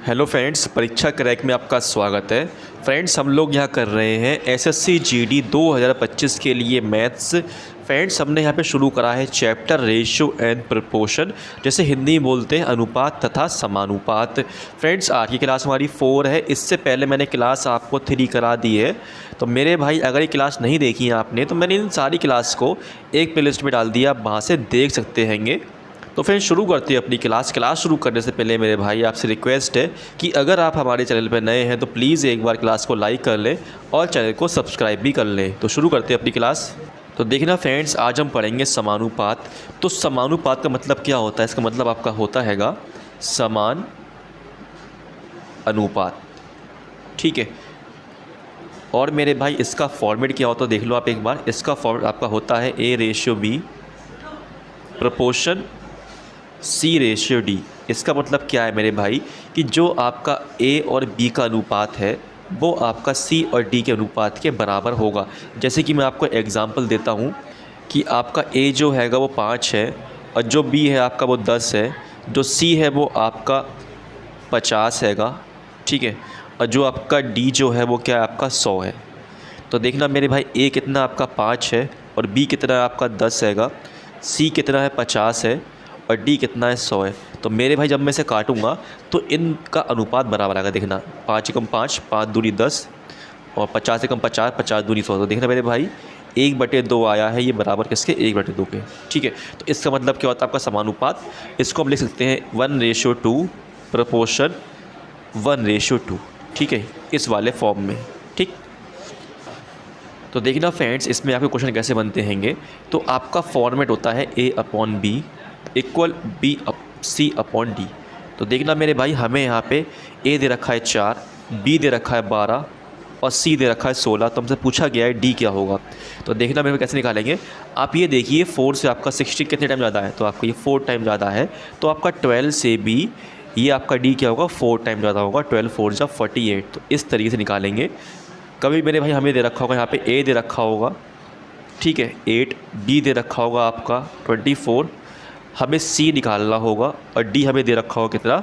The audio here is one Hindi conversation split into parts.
हेलो फ्रेंड्स, परीक्षा क्रैक में आपका स्वागत है। फ्रेंड्स, हम लोग यहाँ कर रहे हैं एसएससी जीडी 2025 के लिए मैथ्स। फ्रेंड्स, हमने यहाँ पे शुरू करा है चैप्टर रेशियो एंड प्रोपोर्शन, जैसे हिंदी में बोलते हैं अनुपात तथा समानुपात। फ्रेंड्स, आज की क्लास हमारी 4 है। इससे पहले मैंने क्लास आपको 3 करा दी है। तो मेरे भाई, अगर ये क्लास नहीं देखी है आपने तो मैंने इन सारी क्लास को एक प्लेलिस्ट में डाल दिया, आप वहाँ से देख सकते हैंगे। तो फ्रेंड्स, शुरू करते हैं अपनी क्लास शुरू करने से पहले मेरे भाई आपसे रिक्वेस्ट है कि अगर आप हमारे चैनल पर नए हैं तो प्लीज़ एक बार क्लास को लाइक कर लें और चैनल को सब्सक्राइब भी कर लें। तो शुरू करते हैं अपनी क्लास। तो देखना फ्रेंड्स, आज हम पढ़ेंगे समानुपात। तो समानुपात का मतलब क्या होता है? इसका मतलब आपका होता हैगा समान अनुपात, ठीक है। और मेरे भाई, इसका फॉर्मेट क्या होता है देख लो आप एक बार। इसका फॉर्मेट आपका होता है A/B प्रोपोर्शन C/D। इसका मतलब क्या है मेरे भाई कि जो आपका A और B का अनुपात है वो आपका C और D के अनुपात के बराबर होगा। जैसे कि मैं आपको एग्जांपल देता हूँ कि आपका A जो हैगा वो 5 है और जो B है आपका वो 10 है, जो C है वो आपका 50 हैगा, ठीक है, और जो आपका D जो है वो क्या है, आपका 100 है। तो देखना मेरे भाई, A कितना आपका 5 है और B कितना है आपका 10 हैगा, C कितना है 50 है और D कितना है 100 है। तो मेरे भाई, जब मैं इसे काटूंगा तो इनका अनुपात बराबर आएगा। देखना 5 एकम 5, 5 दूनी 10 और 50 एकम 50, 50 दूनी 100। तो देखना मेरे भाई, 1/2 आया है, ये बराबर किसके? 1/2 के, ठीक है। तो इसका मतलब क्या होता है आपका समानुपात? इसको हम लिख सकते हैं 1/2 प्रोपोर्शन 1/2, ठीक है, इस वाले फॉर्म में, ठीक। तो देखना फ्रेंड्स, इसमें आपके क्वेश्चन कैसे बनते हैंगे। तो आपका फॉर्मेट होता है A/B इक्वल B/C/D। तो देखना मेरे भाई, हमें यहाँ पे A दे रखा है 4, B दे रखा है 12 और C दे रखा है 16। तो हमसे पूछा गया है D क्या होगा। तो देखना मेरे कैसे निकालेंगे। आप ये देखिए, 4 से आपका 16 कितने टाइम ज़्यादा है? तो आपका ये 4 टाइम ज़्यादा है। तो आपका 12 से B ये आपका D क्या होगा? 4 टाइम ज़्यादा होगा। 12 4 जा 48। तो इस तरीके से निकालेंगे। कभी मेरे भाई हमें दे रखा होगा यहाँ पे A दे रखा होगा, ठीक है, 8, B दे रखा होगा आपका 24, हमें C निकालना होगा और D हमें दे रखा होगा कितना?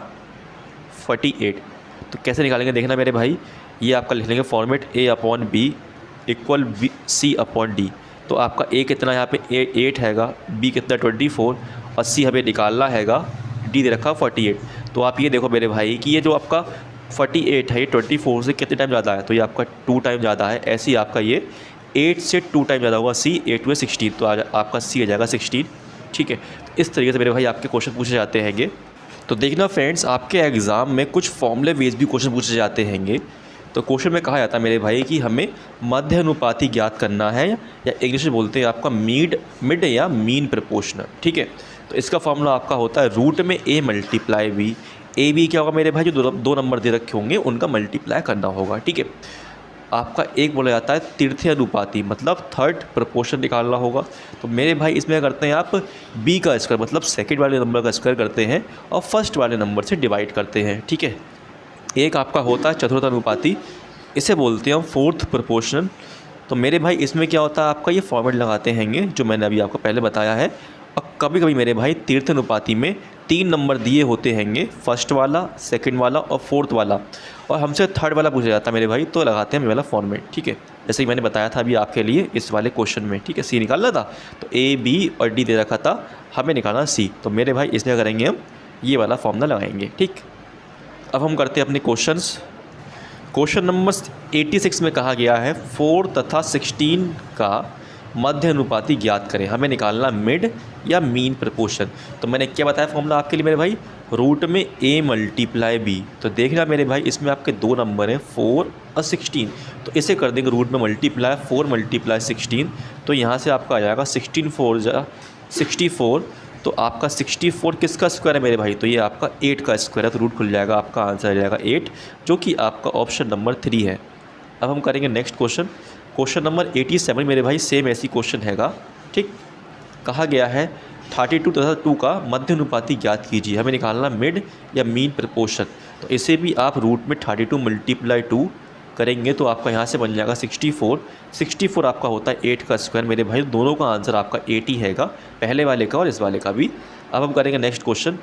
48। तो कैसे निकालेंगे देखना मेरे भाई, ये आपका लिख लेंगे फॉर्मेट A/B इक्वल C/D। तो आपका A कितना यहाँ पे 8 हैगा, B कितना 24 और C हमें निकालना हैगा, D दे रखा 48। तो आप ये देखो मेरे भाई कि ये जो आपका 48 है ये 24 से कितने टाइम ज़्यादा है? तो ये आपका 2 टाइम ज़्यादा है। ऐसे ही आपका ये 8 से 2 टाइम ज़्यादा होगा C, 8 2 16। तो आपका C आ जाएगा 16, ठीक है। इस तरीके से मेरे भाई आपके क्वेश्चन पूछे जाते हैंगे। तो देखना फ्रेंड्स, आपके एग्ज़ाम में कुछ फॉर्मूले बेस्ड भी क्वेश्चन पूछे जाते हैंगे। तो क्वेश्चन में कहा जाता है मेरे भाई कि हमें मध्य अनुपाती ज्ञात करना है, या इंग्लिश में बोलते हैं आपका मिड या मीन प्रोपोर्शनल, ठीक है। तो इसका फॉर्मूला आपका होता है रूट में A × B। A B क्या होगा मेरे भाई? जो दो नंबर दे रखे होंगे उनका मल्टीप्लाई करना होगा, ठीक है। आपका एक बोला जाता है तीर्थ्य अनुपाती, मतलब थर्ड प्रोपोर्शन निकालना होगा। तो मेरे भाई, इसमें क्या करते हैं आप? B का स्क्वायर मतलब सेकंड वाले नंबर का स्क्वायर करते हैं और फर्स्ट वाले नंबर से डिवाइड करते हैं, ठीक है। एक आपका होता है चतुर्थ अनुपाती, इसे बोलते हैं हम फोर्थ प्रोपोर्शन। तो मेरे भाई, इसमें क्या होता है आपका? ये फॉर्मेट लगाते हैंगे जो मैंने अभी आपको पहले बताया है। और कभी कभी मेरे भाई तीर्थ अनुपाती में 3 नंबर दिए होते हैंगे, फर्स्ट वाला, सेकंड वाला और फोर्थ वाला, और हमसे थर्ड वाला पूछा जाता है मेरे भाई, तो लगाते हैं ये वाला फॉर्मेट, ठीक है। जैसे कि मैंने बताया था अभी आपके लिए इस वाले क्वेश्चन में, ठीक है। C निकालना था तो A B और D दे रखा था, हमें निकालना C। तो मेरे भाई, इसमें करेंगे हम ये वाला फॉर्मूला लगाएंगे, ठीक। अब हम करते हैं अपने क्वेश्चंस। क्वेश्चन नंबर 86 में कहा गया है 4 तथा 16 का मध्य अनुपाती ज्ञात करें। हमें निकालना मिड या मीन प्रोपोर्शन। तो मैंने क्या बताया फॉर्मूला आपके लिए मेरे भाई? रूट में A × B। तो देखना मेरे भाई, इसमें आपके 2 नंबर हैं 4 और 16। तो इसे कर देंगे रूट में मल्टीप्लाई, 4 × 16। तो यहाँ से आपका आ जाएगा 16 4 जा 64। तो आपका 64 किसका स्क्वायर है मेरे भाई? तो ये आपका 8 का स्क्वायर है। तो रूट खुल जाएगा, आपका आंसर आ जाएगा 8, जो कि आपका ऑप्शन नंबर 3 है। अब हम करेंगे नेक्स्ट क्वेश्चन। क्वेश्चन नंबर 87 मेरे भाई सेम ऐसी क्वेश्चन हैगा, ठीक। कहा गया है 32 तथा 2 का मध्य अनुपाती ज्ञात कीजिए। हमें निकालना मिड या मीन प्रोपोर्शन। तो इसे भी आप रूट में 32 × 2 करेंगे तो आपका यहाँ से बन जाएगा 64। 64 आपका होता है 8 का स्क्वायर। मेरे भाई, दोनों का आंसर आपका 8 ही हैगा, पहले वाले का और इस वाले का भी। अब हम करेंगे नेक्स्ट क्वेश्चन।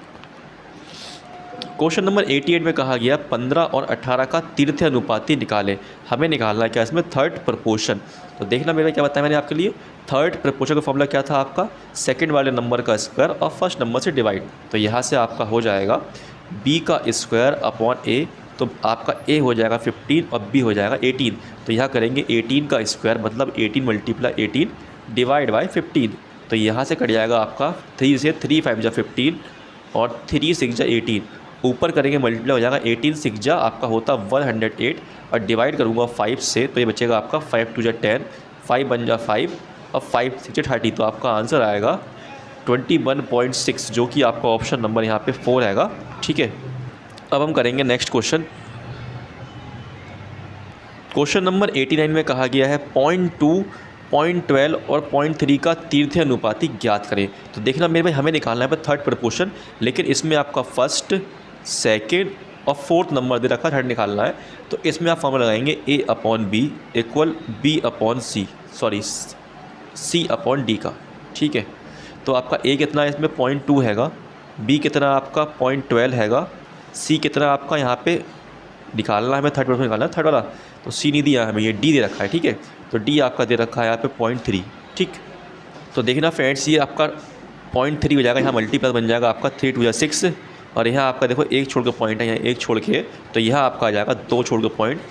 क्वेश्चन नंबर 88 में कहा गया 15 और 18 का तीर्थ्य अनुपाती निकालें। हमें निकालना है क्या इसमें, थर्ड प्रपोर्शन। तो देखना मेरे क्या बताया मैंने आपके लिए, थर्ड प्रपोर्शन का फॉर्मूला क्या था आपका, सेकंड वाले नंबर का स्क्वायर और फर्स्ट नंबर से डिवाइड। तो यहाँ से आपका हो जाएगा b का स्क्वायर अपॉन a, तो आपका a हो जाएगा 15 और b हो जाएगा 18। तो यहाँ करेंगे 18 का स्क्वायर मतलब 18 मल्टीप्लाई 18 डिवाइड बाई 15। तो यहाँ से कट जाएगा आपका 3 से 3 5 जा 15 और 3 6 जा 18। ऊपर करेंगे मल्टीप्लाई हो जाएगा 18 6 जा आपका होता 108 और डिवाइड करूँगा 5 से, तो ये बचेगा आपका 5 2 जा 10, 5 1 जा 5 और 5 6 जा 30। तो आपका आंसर आएगा 21.6, जो कि आपका ऑप्शन नंबर यहाँ पे 4 आएगा। ठीक है, अब हम करेंगे नेक्स्ट क्वेश्चन। क्वेश्चन नंबर 89 में कहा गया है 0.2, 0.12 और 0.3 का तीर्थ्य अनुपाती ज्ञात करें। तो देखना मेरे भाई हमें निकालना है थर्ड प्रपोर्शन, लेकिन इसमें आपका फर्स्ट, सेकेंड और फोर्थ नंबर दे रखा है, थर्ड निकालना है। तो इसमें आप फॉर्मूला लगाएंगे a upon B equal b upon सी, सॉरी c अपॉन d का। ठीक है, तो आपका a कितना है इसमें 0.2 हैगा, b कितना आपका 0.12 हैगा, c कितना आपका यहाँ पे निकालना है, हमें थर्ड प्रपोर्शन निकालना है थर्ड वाला। तो c नहीं दिया हमें, ये d दे रखा है। ठीक है, तो d आपका दे रखा है यहाँ पे 0.3। ठीक, तो देखना फ्रेंड्स ये आपका 0.3 हो जाएगा, यहाँ मल्टीप्लस बन जाएगा आपका 3 2 6, और यहाँ आपका देखो एक छोड़ के पॉइंट है, यहाँ एक छोड़ के, तो यहाँ आपका आ जाएगा 2 छोड़ के पॉइंट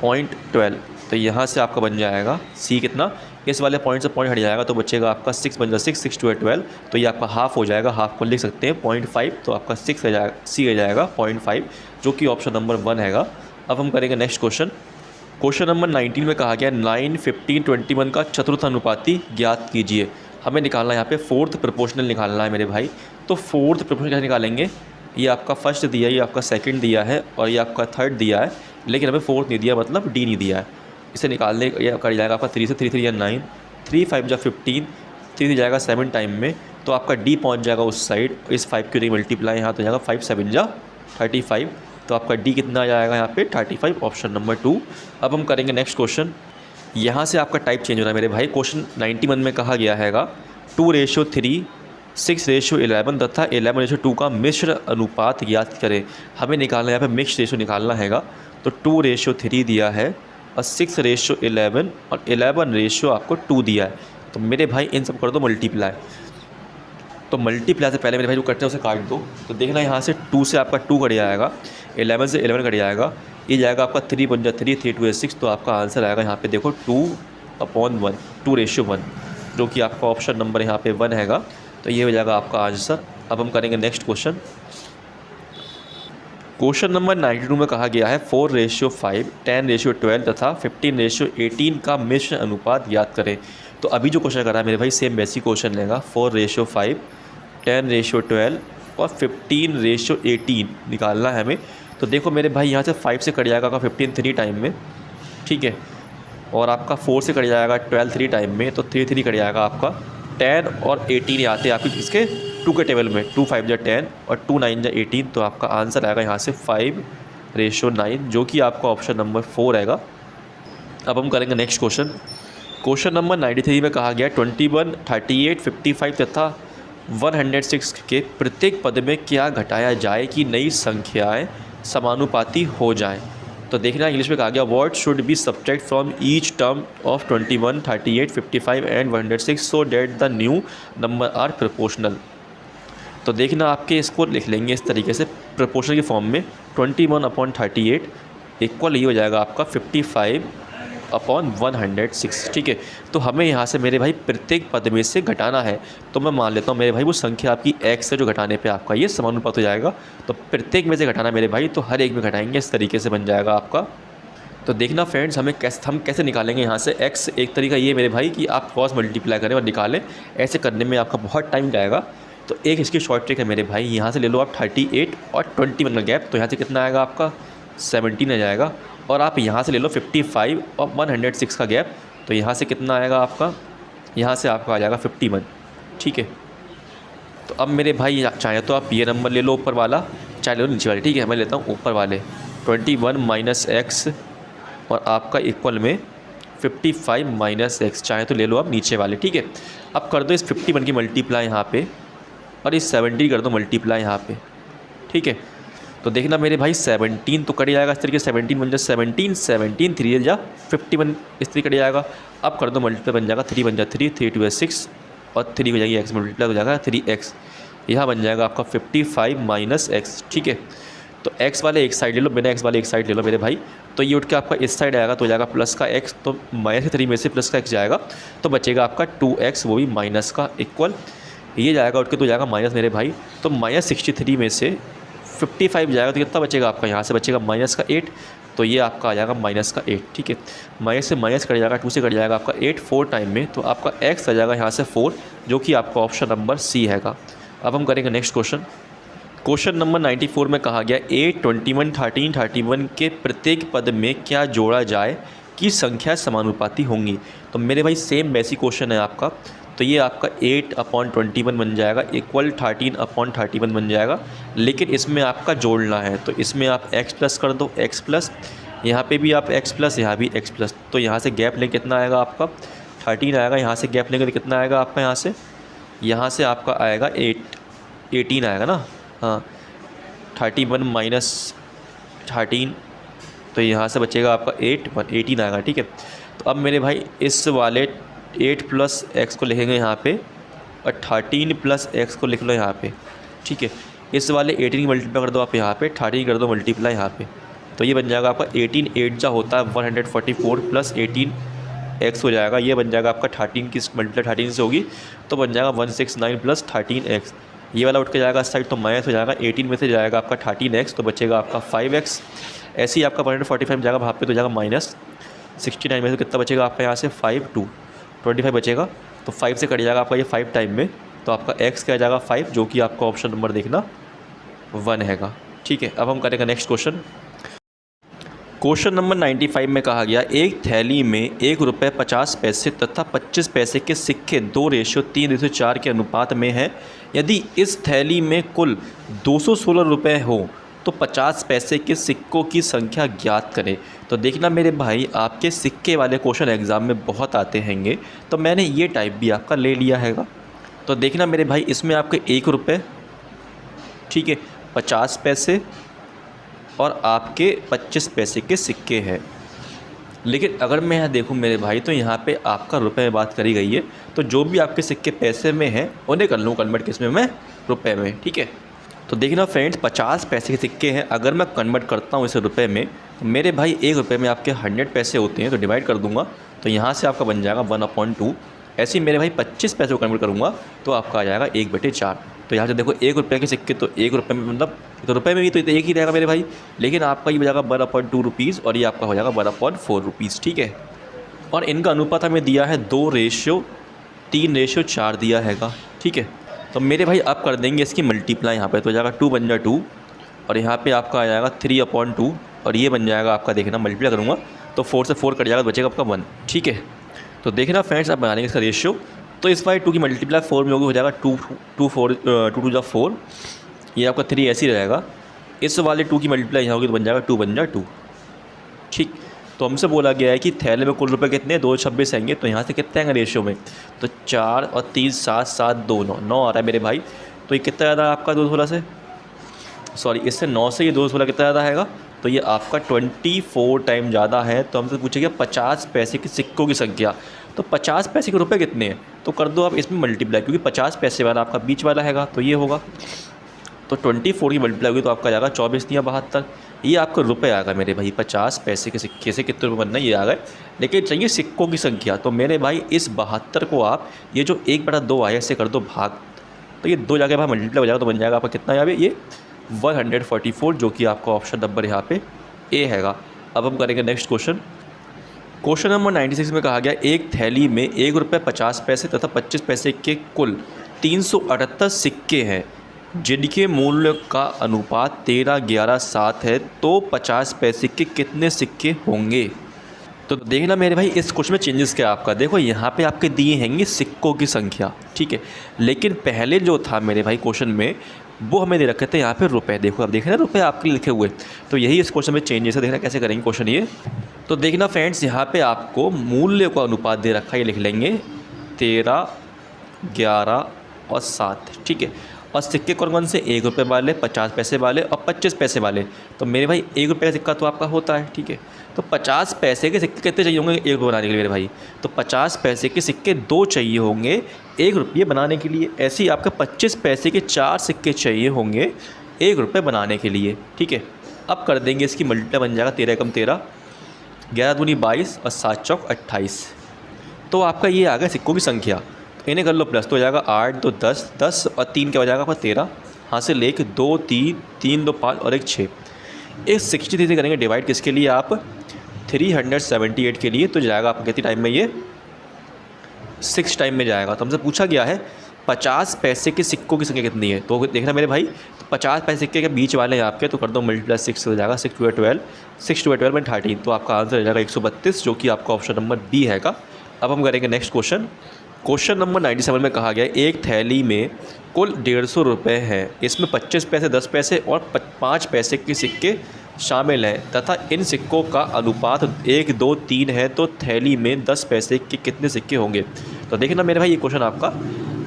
0.12। तो यहाँ से आपका बन जाएगा c कितना, इस वाले पॉइंट से पॉइंट हट जाएगा तो बचेगा आपका 6 बन जाएगा 6 6 2 12। तो ये आपका हाफ हो जाएगा, हाफ को लिख सकते हैं 0.5, तो आपका 6 आ जाएगा, c आ जाएगा 0.5, जो कि ऑप्शन नंबर 1 हैगा। अब हम करेंगे नेक्स्ट क्वेश्चन। क्वेश्चन नंबर 19 में कहा गया 9, 15, 21 का चतुर्थ अनुपाती ज्ञात कीजिए। हमें निकालना है यहाँ पे फोर्थ प्रोपोर्शनल निकालना है मेरे भाई। तो फोर्थ प्रोपोर्शनल कैसे निकालेंगे, ये आपका फर्स्ट दिया है, ये आपका सेकंड दिया है और ये आपका थर्ड दिया है, लेकिन हमें फोर्थ नहीं दिया, मतलब डी नहीं दिया है। इसे निकालने ये कर जाएगा आपका 3 से 3 3 या 9, 3 5 जा 15, 3 जाएगा 7 टाइम में, तो आपका डी पहुँच जाएगा उस साइड, इस 5 की मल्टीप्लाई यहाँ तो जाएगा 5 7 जा 35। तो आपका डी कितना आ जाएगा यहाँ पे 35, ऑप्शन नंबर 2। अब हम करेंगे नेक्स्ट क्वेश्चन। यहाँ से आपका टाइप चेंज हो रहा है मेरे भाई। क्वेश्चन 91 में कहा गया हैगा 2:3, 6:11 तथा 11:2 का मिश्र अनुपात ज्ञात करें। हमें निकालना है यहाँ पे मिक्स रेशो निकालना हैगा। तो 2:3 दिया है और 6:11 और 11 आपको 2 दिया है। तो मेरे भाई इन सब कर दो मल्टीप्लाई। तो मल्टीप्लाई से पहले मेरे भाई जो करते हैं उसे काट दो। तो देखना यहाँ से 2 से आपका 2 कट जाएगा, 11 से 11 कट जाएगा, ये जाएगा आपका 3 बन जाए 3 3 2 6। तो आपका आंसर आएगा यहाँ पे देखो 2/1, 2:1, जो कि आपका ऑप्शन नंबर यहाँ पे 1 हैगा। तो ये हो जाएगा आपका आंसर। अब हम करेंगे नेक्स्ट क्वेश्चन। क्वेश्चन नंबर 92 में कहा गया है 4:5, 10:12 तथा 15:18 का मिश्र अनुपात ज्ञात करें। तो अभी जो क्वेश्चन कर रहा है मेरे भाई सेम वैसी क्वेश्चन लेगा। 4:5, 10:12 और 15:18 निकालना है हमें। तो देखो मेरे भाई यहाँ से 5 से कट जाएगा आपका 15 3 टाइम में, ठीक है, और आपका 4 से कट जाएगा 12 3 टाइम में, तो 3 3 कट जाएगा आपका 10 और 18 आते हैं आपके इसके 2 के टेबल में, 2 5 जा 10 और 2 9 जा 18। तो आपका आंसर आएगा यहाँ से 5:9, जो कि आपका ऑप्शन नंबर 4 आएगा। अब हम करेंगे नेक्स्ट क्वेश्चन। क्वेश्चन नंबर 93 में कहा गया 21, 38, 55 तथा 106 के प्रत्येक पद में क्या घटाया जाए कि नई संख्याएं समानुपाती हो जाएं। तो देखना इंग्लिश में कहा गया what should be subtract from each term of 21, 38, 55 and 106 so that the new number are proportional. तो देखना आपके इसको लिख लेंगे इस तरीके से प्रोपोर्शनल की फॉर्म में। 21/38 इक्वल ये हो जाएगा आपका 55/106। ठीक है, तो हमें यहाँ से मेरे भाई प्रत्येक पद में से घटाना है। तो मैं मान लेता हूँ मेरे भाई वो संख्या आपकी x से जो घटाने पे आपका ये समानुपात हो जाएगा। तो प्रत्येक में से घटाना मेरे भाई, तो हर एक में घटाएंगे, इस तरीके से बन जाएगा आपका। तो देखना फ्रेंड्स हम कैसे निकालेंगे यहाँ से x। एक तरीका ये मेरे भाई कि आप क्रॉस मल्टीप्लाई करें और निकालें। ऐसे करने में आपका बहुत टाइम जाएगा। तो एक इसकी शॉर्ट ट्रिक है मेरे भाई, यहाँ से ले लो आप 38 और 21 का गैप, तो यहाँ से कितना आएगा आपका 17 आ जाएगा। और आप यहाँ से ले लो 55 और 106 का गैप, तो यहाँ से कितना आएगा आपका, यहाँ से आपका आ जाएगा 51। ठीक है, तो अब मेरे भाई चाहे तो आप ये नंबर ले लो ऊपर वाला, चाहे ले लो नीचे वाले। ठीक है, मैं लेता हूँ ऊपर वाले 21 - x और आपका इक्वल में 55 - x, चाहे तो ले लो आप नीचे वाले। ठीक है, अब कर दो इस 51 की मल्टीप्लाई यहाँ पे और इस 70 कर दो मल्टीप्लाई यहाँ पे। ठीक है, तो देखना मेरे भाई 17 तो कट जाएगा इस तरीके से, 17 बन जाए 17, 17 3 या 51 इस तरीके कट जाएगा। अब कर दो मल्टीप्लाई, बन जाएगा 3 बन जाए 3, 3 2 6 और 3 हो जाएगी x मल्टीप्लाई हो जाएगा 3x। यहाँ बन जाएगा आपका 55 माइनस x। ठीक है, तो x वाले एक साइड ले लो, बिना x वाले एक साइड ले लो मेरे भाई। तो ये उठ के आपका इस साइड आएगा तो हो जाएगा प्लस का x, तो -3 में से प्लस का x जाएगा तो बचेगा आपका 2x, वो भी माइनस का इक्वल ये जाएगा उठ के तो जाएगा माइनस मेरे भाई। तो -63 में से 55 जाएगा तो कितना बचेगा आपका, यहाँ से बचेगा माइनस का 8, तो ये आपका आ जाएगा माइनस का 8। ठीक है, माइनस से माइनस कट जाएगा, 2 से कट जाएगा आपका 8 4 टाइम में, तो आपका x आ जाएगा यहाँ से 4, जो कि आपका ऑप्शन नंबर सी हैगा। अब हम करेंगे नेक्स्ट क्वेश्चन। क्वेश्चन नंबर 94 में कहा गया 8, 21, 13, 31 के प्रत्येक पद में क्या जोड़ा जाए कि संख्या समानुपाती होंगी। तो मेरे भाई सेम वैसी क्वेश्चन है आपका, तो ये आपका 8/21 बन जाएगा इक्वल 13/31 बन जाएगा, लेकिन इसमें आपका जोड़ना है तो इसमें आप x प्लस कर दो, x प्लस यहाँ पे भी आप x प्लस, यहाँ भी x प्लस, तो यहाँ से गैप लेंगे कितना आएगा आपका 13 आएगा, यहाँ से गैप लेंगे तो कितना आएगा आपका यहाँ से आपका आएगा 18 आएगा ना, हाँ 31 माइनस 13, तो यहाँ से बचेगा आपका 18 आएगा। ठीक है, तो अब मेरे भाई इस वाले 8 प्लस एक्स को लिखेंगे यहाँ पे और 13 प्लस एक्स को लिख लो यहाँ पे। ठीक है, इस वाले 18 मल्टीप्लाई कर दो आप यहाँ पे, 13 कर दो मल्टीप्लाई यहाँ पे, तो ये बन जाएगा आपका 18 8 जा होता है 144 प्लस 18 एक्स हो जाएगा, ये बन जाएगा आपका 13 की मल्टीप्लाई 13 से होगी तो बन जाएगा 169 प्लस 13 एक्स। ये वाला उठ के जाएगा साइड तो माइनस हो जाएगा, 18 में से जाएगा आपका 13 एक्स तो बचेगा आपका 5x। ऐसे ही आपका 145 जाएगा वहाँ पे तो जाएगा माइनस 69 में से कितना बचेगा आपका यहाँ से 25 बचेगा, तो 5 से कट जाएगा आपका ये 5 टाइम में, तो आपका x क्या जाएगा 5, जो कि आपका ऑप्शन नंबर देखना 1 हैगा। ठीक है, अब हम करेंगे नेक्स्ट क्वेश्चन। क्वेश्चन नंबर 95 में कहा गया एक थैली में ₹1.50 तथा 25 पैसे के सिक्के 2:3:4 के अनुपात में हैं। यदि इस थैली में कुल 216 रुपये हो तो 50 पैसे के सिक्कों की संख्या ज्ञात करें। तो देखना मेरे भाई आपके सिक्के वाले क्वेश्चन एग्ज़ाम में बहुत आते हैंगे, तो मैंने ये टाइप भी आपका ले लिया हैगा। तो देखना मेरे भाई इसमें आपके 1 रुपये, ठीक है, 50 पैसे और आपके 25 पैसे के सिक्के हैं। लेकिन अगर मैं यहाँ देखूँ मेरे भाई तो यहाँ पे आपका रुपए में बात करी गई है, तो जो भी आपके सिक्के पैसे में हैं उन्हें कर लूँ कन्वर्ट किस में, मैं रुपए में। ठीक है, तो देखना फ्रेंड्स 50 पैसे के सिक्के हैं, अगर मैं कन्वर्ट करता हूँ इसे रुपए में तो मेरे भाई 1 रुपये में आपके 100 पैसे होते हैं, तो डिवाइड कर दूँगा तो यहाँ से आपका बन जाएगा 1/2। ऐसे ही मेरे भाई 25 पैसे को कन्वर्ट करूँगा तो आपका आ जाएगा 1/4। तो यहाँ से देखो 1 रुपये के सिक्के तो 1 रुपये में मतलब तो रुपये में भी तो एक ही रहेगा मेरे भाई, लेकिन आपका ये हो जाएगा 1/2 रुपीज़ और ये आपका हो जाएगा 1/4 रुपीज़। ठीक है, और इनका अनुपात हमें दिया है 2:3:4 दिया हैगा। ठीक है, तो मेरे भाई आप कर देंगे इसकी मल्टीप्लाई यहाँ पे, तो हो जाएगा 2 बन जाए 2 और यहाँ पे आपका आ जाएगा 3/2 और ये बन जाएगा आपका, देखना मल्टीप्लाई करूँगा तो 4 से 4 कट जाएगा, बचेगा आपका 1। ठीक है, तो देखना फ्रेंड्स आप बना लेंगे इसका रेशियो, तो इस बार 2 की मल्टीप्लाई 4 में होगी, हो जाएगा 2 2 4, ये आपका 3 ऐसे ही रहेगा। इस वाले 2 की मल्टीप्लाई यहाँ होगी तो बन जाएगा 2 बन जाए 2। ठीक, तो हमसे बोला गया है कि थैले में कुल रुपए कितने 226 आएंगे, तो यहाँ से कितने आएंगे रेशियो में, तो 4 और 3 7 7 2 9 आ रहा है मेरे भाई। तो ये कितना ज़्यादा आपका 216 से, सॉरी इससे 9 से ये 216 कितना ज़्यादा आएगा, तो ये आपका 24 टाइम ज़्यादा है। तो हमसे पूछेगा 50 पैसे के सिक्कों की संख्या, तो 50 पैसे के रुपए कितने हैं, तो कर दो आप इसमें मल्टीप्लाई, क्योंकि 50 पैसे वाला आपका बीच वाला हैगा तो ये होगा, तो 24 की मल्टीप्लाई होगी तो आपका जाएगा 24 या 72, ये आपको रुपए आएगा मेरे भाई। 50 पैसे के सिक्के से कितने रुपये बनना ये आ गए, लेकिन चाहिए सिक्कों की संख्या। तो मेरे भाई इस 72 को आप ये जो 1/2 आया इससे कर दो भाग, तो ये 2 जगह भाई मल्टीप्लाई हो जाएगा तो बन जाएगा आपका कितना यहाँ पे ये 144, जो कि आपका ऑप्शन नंबर यहाँ पे ए हैगा। अब हम करेंगे नेक्स्ट क्वेश्चन। क्वेश्चन नंबर 96 में कहा गया एक थैली में ₹1.50 तथा 25 पैसे के कुल 378 सिक्के हैं, जिनके मूल्य का अनुपात 13 11 7 है, तो 50 पैसे के कितने सिक्के होंगे। तो देखना मेरे भाई इस क्वेश्चन में चेंजेस क्या आपका, देखो यहाँ पे आपके दिए हैंगे सिक्कों की संख्या, ठीक है, लेकिन पहले जो था मेरे भाई क्वेश्चन में वो हमें दे रखे थे यहाँ पे रुपए। देखो अब देख रहे हैं रुपए आपके लिखे हुए, तो यही इस क्वेश्चन में चेंजेस है। देखना कैसे करेंगे क्वेश्चन ये, तो देखना फ्रेंड्स यहाँ पे आपको मूल्य का अनुपात दे रखा है, ये लिख लेंगे 13 11 और 7, ठीक है। और सिक्के कौन कौन से, 1 रुपये वाले, 50 पैसे वाले और 25 पैसे वाले। तो मेरे भाई 1 रुपये का सिक्का तो आपका होता है, ठीक है। तो 50 पैसे के सिक्के कितने चाहिए होंगे 1 रुपये बनाने के लिए मेरे भाई? तो 50 पैसे के सिक्के 2 चाहिए होंगे 1 रुपये बनाने के लिए। ऐसे ही आपके 25 पैसे के 4 सिक्के चाहिए होंगे 1 रुपये बनाने के लिए, ठीक है। अब कर देंगे इसकी मल्टीप्लाई, बन जाएगा 13 एकम 13, 11 दूनी 22 और 7 चौक 28। तो आपका ये आ गया सिक्कों की संख्या। तो इन्हें कर लो प्लस, तो हो जाएगा 8 2 10, 10 और 3 क्या हो जाएगा आपका 13। हाँ से ले 2 3, 3 2 5 और 1 6। इस 63 से करेंगे डिवाइड किसके लिए आप, 378 के लिए। तो जाएगा आपका कितने टाइम में, ये 6 टाइम में जाएगा। तो हमसे पूछा गया है 50 पैसे के सिक्कों की संख्या कितनी है। तो देखना मेरे भाई, तो 50 पैसे सिक्के के बीच वाले हैं आपके, तो कर दो मल्टीप्लाई 6 हो जाएगा, 6 2 12, 6 2 12 में 13। तो आपका आंसर हो जाएगा 132, जो कि आपका ऑप्शन नंबर बी हैगा। अब हम करेंगे नेक्स्ट क्वेश्चन। क्वेश्चन नंबर 97 में कहा गया एक थैली में कुल 150 रुपये हैं, इसमें 25 पैसे, 10 पैसे और 5 पैसे के सिक्के शामिल हैं तथा इन सिक्कों का अनुपात 1 2 3 है, तो थैली में 10 पैसे के कितने सिक्के होंगे। तो देखना मेरे भाई, ये क्वेश्चन आपका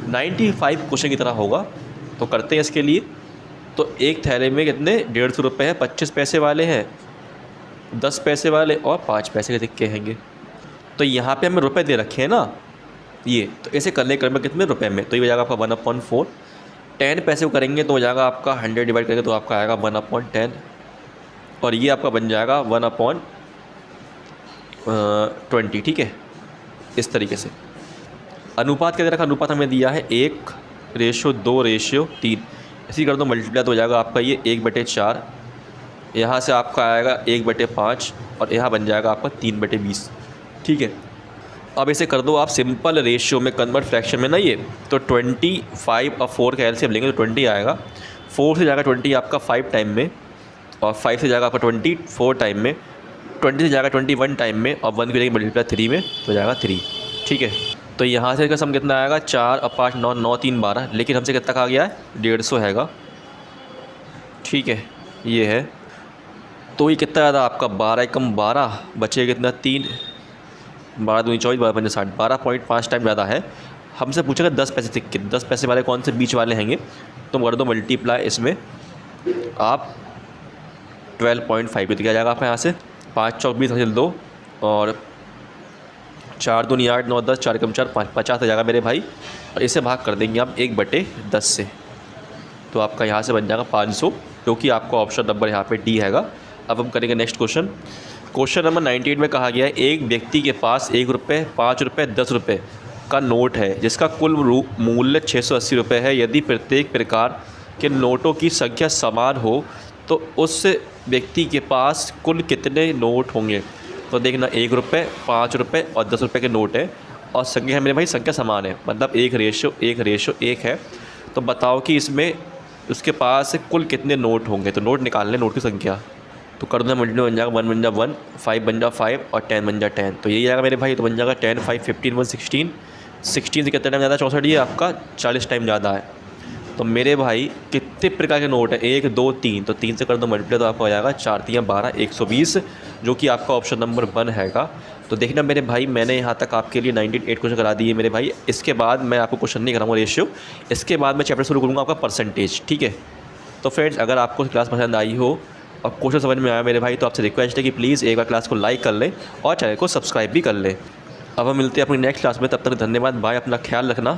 95 क्वेश्चन की तरह होगा। तो करते हैं इसके लिए। तो एक थैले में कितने 150 रुपये हैं, 25 पैसे वाले हैं, 10 पैसे वाले और 5 पैसे के सिक्के हैंगे। तो यहाँ पे हमें रुपए दे रखे हैं ना ये, तो ऐसे करने क्रम कितने रुपए में, तो ये हो जाएगा आपका 1/4। 10 पैसे को करेंगे तो हो जाएगा आपका 100 डिवाइड करेंगे तो आपका आएगा 1/10, और ये आपका बन जाएगा 1/20, ठीक है। इस तरीके से अनुपात क्या दे रखा, अनुपात हमें दिया है 1:2:3। इसी कर दो मल्टीप्लाई, तो हो जाएगा आपका ये 1/4, यहाँ से आपका आएगा 1/5 और यहाँ बन जाएगा आपका 3/20, ठीक है। अब इसे कर दो आप सिंपल रेशियो में कन्वर्ट, फ्रैक्शन में ना ये, तो 25 और 4 का एलसीएम लेंगे तो 20 आएगा। 4 से जाएगा 20 आपका 5 टाइम में, और 5 से जाएगा आपका 24 टाइम में, 20 से जाएगा 21 टाइम में, और 1 करेंगे मल्टीप्लाई 3 में तो जाएगा 3, ठीक है। तो यहाँ से इसका सम कितना आएगा, 4 और 5 9, 9 3 12, लेकिन हमसे कितना कहा गया है 150 हैगा, ठीक है। ये है, तो ये कितना ज़्यादा आपका 12 एकम 12 बचे कितना 3, 12 दूनी 24, 12 पंजे 60, 12.5 टाइम ज़्यादा है। हमसे पूछेगा 10 पैसे सिक्के, 10 पैसे वाले कौन से बीच वाले हैंगे, तो कर दो मल्टीप्लाई इसमें आप 12.5, तो क्या जाएगा आपका यहाँ से 5 चौक 20 हासिल 2, और 4 दूनी 8 9 10, 4 एकम 4 5, 50 हो जाएगा मेरे भाई। और इसे भाग कर देंगे आप 1/10 से, तो आपका यहाँ से बन जाएगा 500, क्योंकि आपका ऑप्शन नंबर यहाँ पे डी हैगा। अब हम करेंगे नेक्स्ट क्वेश्चन। क्वेश्चन नंबर 98 में कहा गया है एक व्यक्ति के पास 1 रुपये, 5 रुपये, 10 रुपये का नोट है जिसका कुल मूल्य 680 रुपये है। यदि प्रत्येक प्रकार के नोटों की संख्या समान हो तो उस व्यक्ति के पास कुल कितने नोट होंगे। तो देखना 1 रुपये, 5 रुपये और 10 रुपये के नोट है, और संख्या है मेरे भाई, संख्या समान है, मतलब 1:1 है। तो बताओ कि इसमें उसके पास कुल कितने नोट होंगे। तो नोट निकालने, नोट की संख्या, तो कर दो मल्टीप्लाई, बन जाएगा 1 बन जा 1, 5 बन जा 5 और 10 बन जा 10। तो यही आएगा मेरे भाई, तो बन जाएगा 10 5 15 1 16, 16 से कितना टाइम ज़्यादा, 64, ये आपका 40 टाइम ज़्यादा है। तो मेरे भाई कितने प्रकार के नोट है, 1 2 3, तो 3 से कर दो मल्टीप्लाई, तो आपका हो जाएगा 4 3 12, 120, जो कि आपका ऑप्शन नंबर 1 हैगा। तो देखना मेरे भाई, मैंने यहाँ तक आपके लिए 98 क्वेश्चन करा दिए मेरे भाई। इसके बाद मैं आपको क्वेश्चन नहीं कराऊंगा रेशियो, इसके बाद मैं चैप्टर शुरू करूँगा आपका परसेंटेज, ठीक है। तो फ्रेंड्स, अगर आपको क्लास पसंद आई हो और क्वेश्चन समझ में आया मेरे भाई, तो आपसे रिक्वेस्ट है कि प्लीज़ एक बार क्लास को लाइक कर लें और चैनल को सब्सक्राइब भी कर लें। अब हम मिलते हैं अपनी नेक्स्ट क्लास में, तब तक धन्यवाद, बाय, अपना ख्याल रखना।